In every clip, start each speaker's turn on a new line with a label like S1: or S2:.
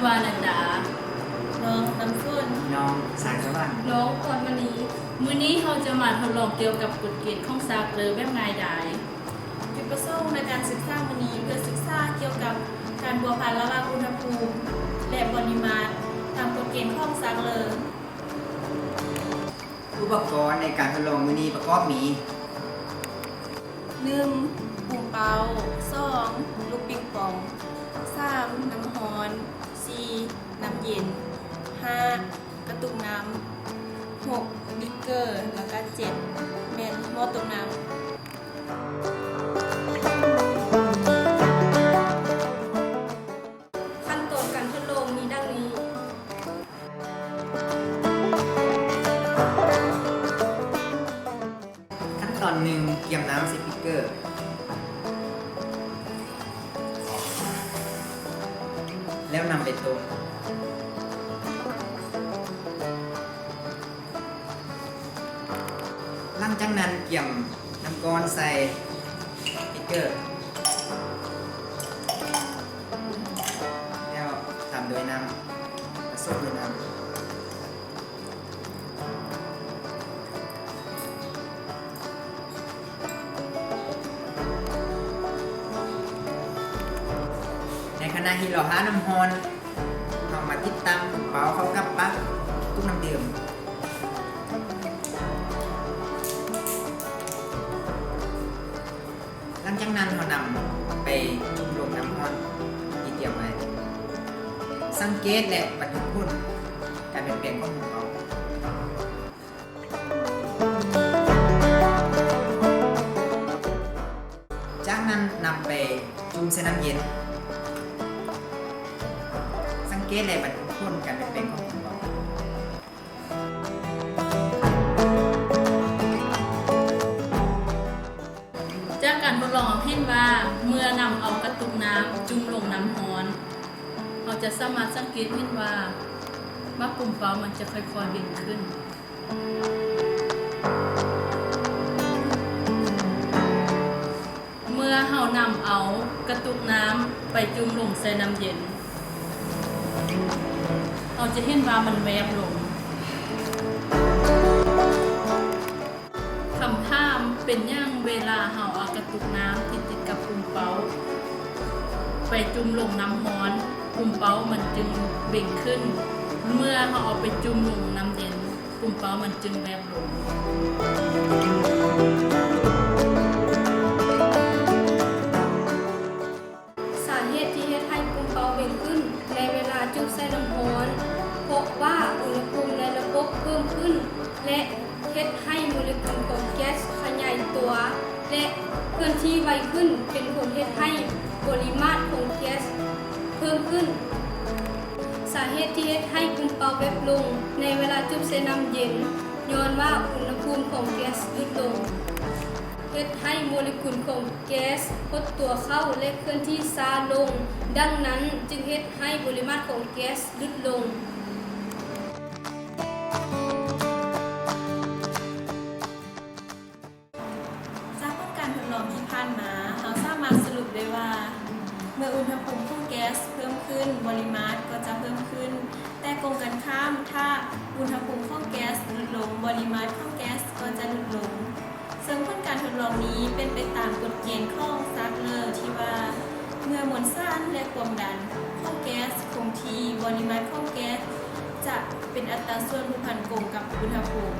S1: วานันดา
S2: น้องน้ำส้น
S3: น้องสายสว่าง
S1: น้องพรมณีมื้อนี้เราจะมาทดลองเกี่ยวกับกฎเกณฑ์ของซากเลอแบบง่ายดาย
S2: จุดประสงค์ในการศึกษามื้อนี้เพื่อศึกษาเกี่ยวกับการบัวพันระหว่างอุณหภูมิและปริมาตรตามกฎเกณฑ์ของซากเลอ
S3: อุปกรณ์ในการทดลองมื้อนี้ประกอบมี
S2: 1. ปุ่มเป่า 2. ลูกปิงปอง 3. น้ำร้อน 4. น้ำเย็น 5. กระตุกน้ำ 6. บิ๊กเกอร์แล้วก็ 7. แมนหม้อต้มน้ำขั้นตอนการทดลองมีดังนี้
S3: ขั้นตอน1เตรียมน้ำใส่บิ๊กเกอร์แล้วนำไปต้มหลังจากนั้นเกี่ยมน้ำก้อนใส่บิ๊กเกอร์แล้วตามด้วยน้ำผสมด้วยน้ำในขณะที่เราหาน้ำฮอนเรามาติดตั้งเป่าเข้ากับปลั๊กตู้น้ำดื่มหลังจากนั้นเรานำไปจุ่มลงน้ำฮอนที่เตรียมไว้สังเกตและบันทึกผลการเปลี่ยนแปลงของเราจากนั้นนำไปจุ่มใส่น้ำเย็นสังเกตและบันทึกผลการเปลี่ยนแปลงของเรา
S1: จากการทดลองเห็นว่าเมื่อนำเอากระตุกน้ำจุ่มลงน้ำร้อนเราจะสามารถสังเกตเห็นว่าปุ่มเป่ามันจะค่อยๆเบ่งขึ้นเมื่อเรานำเอากระตุกน้ำไปจุ่มลงใส่น้ำเย็นเราจะเห็นว่ามันแวบลงคำถามเป็นอย่างเวลาเราเอากระตุกน้ำที่ติดกับปุ่มเป่าไปจุ่มลงน้ำร้อนปุ่มเป่ามันจึงเบ่งขึ้นเมื่อเราเอาไปจุ่มลงน้ำเย็นปุ่มเป่ามันจึงแวบลง
S2: สาเหตุที่เฮ็ดให้ปุ่มเป่าเบ่งขึ้นในเวลาจุ่มใส่น้ำร้อนเพราะว่าอุณหภูมิในระบบเพิ่มขึ้นและเฮ็ดให้โมเลกุลของแก๊สขยายตัวและเคลื่อนที่ไวขึ้นเป็นผลเฮ็ดให้ปริมาตรของแก๊สเพิ่มขึ้นสาเหตุที่เฮ็ดให้ปุ่มเป่าแวบลงในเวลาจุ่มใส่น้ำเย็นย้อนว่าอุณหภูมิของแก๊สลดลงเฮ็ดให้โมเลกุลของแก๊สหดตัวเข้าและเคลื่อนที่ช้าลงดังนั้นจึงเฮ็ดให้ปริมาตรของแก๊สลดลงจากผลการทดลองที่ผ่านมาเราสามารถสรุปได้ว่าเมื่ออุณหภูมิของแก๊สเพิ่มขึ้นปริมาตรก็จะเพิ่มขึ้นแต่ตรงกันข้ามถ้าอุณหภูมิของแก๊สลดลงปริมาตรของแก๊สก็จะลดลงซึ่งผลการทดลองนี้เป็นไปตามกฎเกณฑ์ของซากเลอร์ที่ว่าเมื่อมวลสารและความดันของแก๊สคงที่ปริมาตรของแก๊สจะเป็นอัตราส่วนผูกพันกลมกับอุณหภูมิ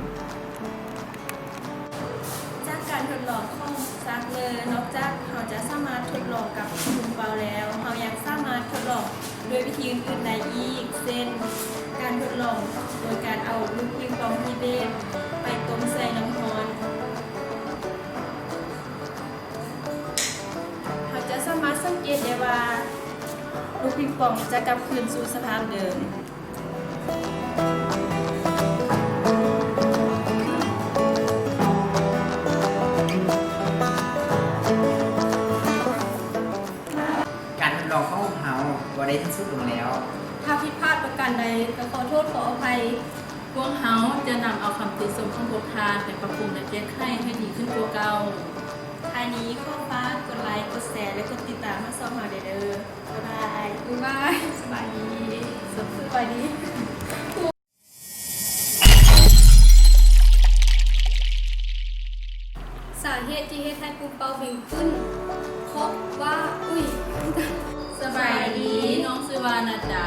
S2: จากการทดลองของซากเลอร์นอกจากเราจะสามารถทดลองกับปุ่มเป่าแล้วเรายังสามารถทดลองโดยวิธีอื่นๆได้อีกเช่นการทดลองโดยการเอาลูกปิงปองที่เบสไปต้มใส่น้ำร้อนเราจะสามารถสังเกตได้ว่าลูกปิงปองจะกลับคืนสู่สภาพเดิม
S3: การทดลองของเราบ่ได้ทั้งสุดลงแล้ว
S2: ถ้าผิดพลาดประการใดก็ขอโทษขออภัย
S1: พวกเขาจะนำเอาคำติชมของพวกทานไปปรับปรุงและแก้ไขให้ดีขึ้นกว่าเก่า
S2: ท้ายนี้ขอฝากกดไลค์ กดแชร์ และกดติดตามให้ช่องเราเด้อบ๊ายบาย
S1: บ๊ายบาย
S2: สบายดี สบายดี สาเหตุที่เฮ็ดให้ปุ่มเป่าเบ่งขึ้น เพราะว่า
S1: สบายดีน้องซื้อวานะจ๊ะ